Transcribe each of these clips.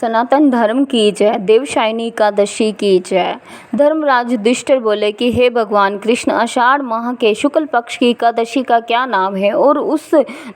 सनातन धर्म की जय। देवशयनी एकादशी की जय। धर्मराज युधिष्ठिर बोले कि हे भगवान कृष्ण, आषाढ़ माह के शुक्ल पक्ष की एकादशी का क्या नाम है और उस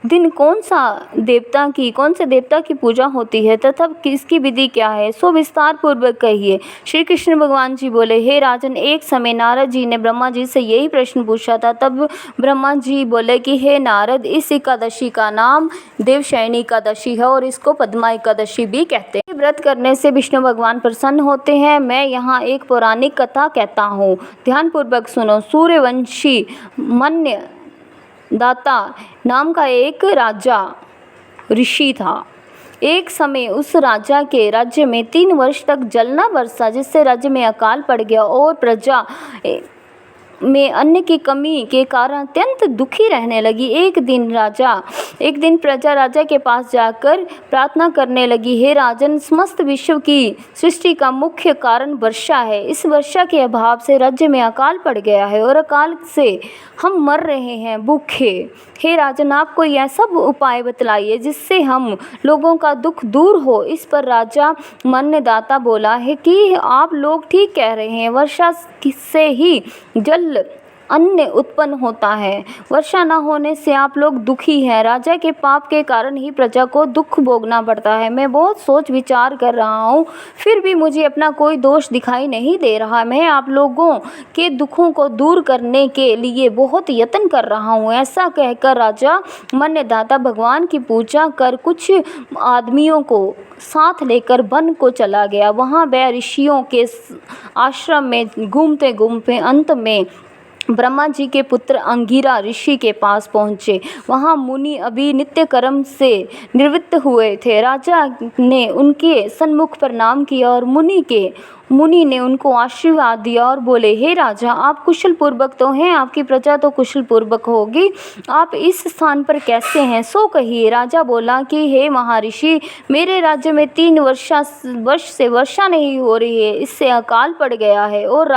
दिन कौन से देवता की पूजा होती है तथा इसकी विधि क्या है, सो विस्तार पूर्वक कहिए। श्री कृष्ण भगवान जी बोले, हे राजन, एक समय नारद जी ने ब्रह्मा जी से यही प्रश्न पूछा था। तब ब्रह्मा जी बोले कि हे नारद, इस एकादशी का नाम देवशयनी एकादशी है और इसको पद्मा एकादशी भी कहते हैं। व्रत करने से विष्णु भगवान प्रसन्न होते हैं। मैं यहाँ एक पौराणिक कथा कहता हूँ, ध्यान पूर्वक सुनो। सूर्यवंशी मन्यदाता नाम का एक राजा ऋषि था। एक समय उस राजा के राज्य में 3 वर्ष तक जल न बरसा, जिससे राज्य में अकाल पड़ गया और प्रजा में अन्न की कमी के कारण अत्यंत दुखी रहने लगी। एक दिन प्रजा राजा के पास जाकर प्रार्थना करने लगी, हे राजन, समस्त विश्व की सृष्टि का मुख्य कारण वर्षा है। इस वर्षा के अभाव से राज्य में अकाल पड़ गया है और अकाल से हम मर रहे हैं भूखे। हे राजन, आप कोई ऐसा उपाय बतलाइए जिससे हम लोगों का दुख दूर हो। इस पर राजा मन्यदाता बोला है कि आप लोग ठीक कह रहे हैं, वर्षा से ही जल अन्न उत्पन्न होता है। वर्षा न होने से आप लोग दुखी हैं। राजा के पाप के कारण ही प्रजा को दुख भोगना पड़ता है। मैं बहुत सोच विचार कर रहा हूँ, फिर भी मुझे अपना कोई दोष दिखाई नहीं दे रहा। मैं आप लोगों के दुखों को दूर करने के लिए बहुत यत्न कर रहा हूँ। ऐसा कहकर राजा मन्यदाता भगवान की पूजा कर कुछ आदमियों को साथ लेकर वन को चला गया। वहाँ वह ऋषियों के आश्रम में घूमते घूमते अंत में ब्रह्मा जी के पुत्र अंगिरा ऋषि के पास पहुँचे। वहाँ मुनि अभी नित्य कर्म से निवृत्त हुए थे। राजा ने उनके सन्मुख प्रणाम किया और मुनि ने उनको आशीर्वाद दिया और बोले, हे राजा, आप कुशल पूर्वक तो हैं, आपकी प्रजा तो कुशल पूर्वक होगी। आप इस स्थान पर कैसे हैं, सो कहिए। राजा बोला कि हे महर्षि, मेरे राज्य में 3 वर्ष से वर्षा नहीं हो रही है, इससे अकाल पड़ गया है और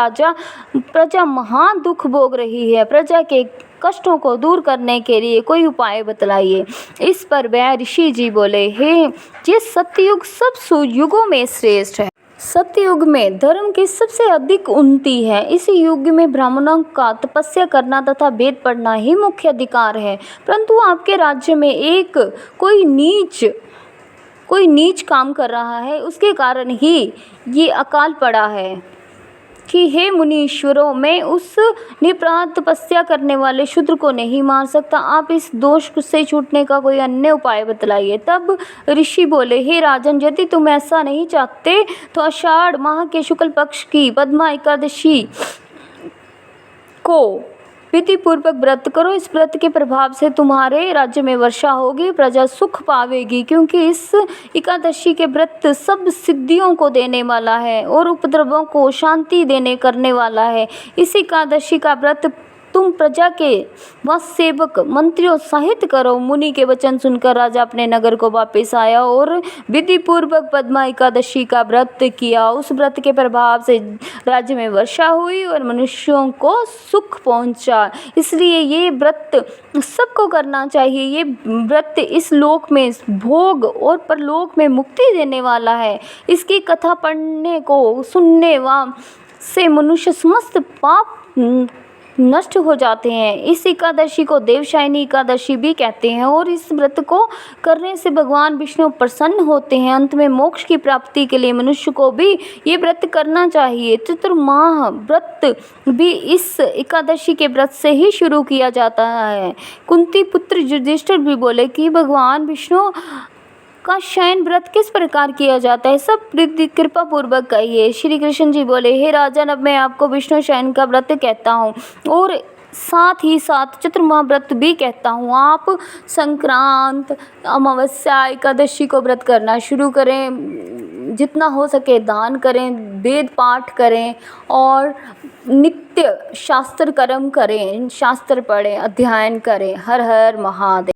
प्रजा महान दुख भोग रही है। प्रजा के कष्टों को दूर करने के लिए कोई उपाय बतलाइए। इस पर वह ऋषि जी बोले, हे, ये सत्ययुग सब युगों में श्रेष्ठ है। सत्ययुग में धर्म की सबसे अधिक उन्नति है। इस युग में ब्राह्मणों का तपस्या करना तथा वेद पढ़ना ही मुख्य अधिकार है। परंतु आपके राज्य में कोई नीच काम कर रहा है, उसके कारण ही ये अकाल पड़ा है कि हे मुनीश्वरों, मैं उस निरपराध तपस्या करने वाले शूद्र को नहीं मार सकता। आप इस दोष से छूटने का कोई अन्य उपाय बतलाइए। तब ऋषि बोले, हे राजन, यदि तुम ऐसा नहीं चाहते तो आषाढ़ माह के शुक्ल पक्ष की पद्मा एकादशी को विधि पूर्वक व्रत करो। इस व्रत के प्रभाव से तुम्हारे राज्य में वर्षा होगी, प्रजा सुख पावेगी, क्योंकि इस एकादशी के व्रत सब सिद्धियों को देने वाला है और उपद्रवों को शांति करने वाला है। इस एकादशी का व्रत तुम प्रजा के व सेवक मंत्रियों सहित करो। मुनि के वचन सुनकर राजा अपने नगर को वापस आया और विधि पूर्वक पद्मा एकादशी का व्रत किया। उस व्रत के प्रभाव से राज्य में वर्षा हुई और मनुष्यों को सुख पहुंचा। इसलिए ये व्रत सबको करना चाहिए। ये व्रत इस लोक में भोग और परलोक में मुक्ति देने वाला है। इसकी कथा पढ़ने को सुनने से मनुष्य समस्त पाप नष्ट हो जाते हैं। इस एकादशी को देवशयनी एकादशी भी कहते हैं और इस व्रत को करने से भगवान विष्णु प्रसन्न होते हैं। अंत में मोक्ष की प्राप्ति के लिए मनुष्य को भी ये व्रत करना चाहिए। चतुर्माह व्रत भी इस एकादशी के व्रत से ही शुरू किया जाता है। कुंती पुत्र युधिष्ठिर भी बोले कि भगवान विष्णु का शयन व्रत किस प्रकार किया जाता है, सब कृपा पूर्वक कहिए। श्री कृष्ण जी बोले, हे राजन, अब मैं आपको विष्णु शयन का व्रत कहता हूँ और साथ ही साथ चतुर्माह व्रत भी कहता हूँ। आप संक्रांत, अमावस्या, एकादशी को व्रत करना शुरू करें। जितना हो सके दान करें, वेद पाठ करें और नित्य शास्त्र कर्म करें, शास्त्र पढ़ें, अध्ययन करें। हर हर महादेव।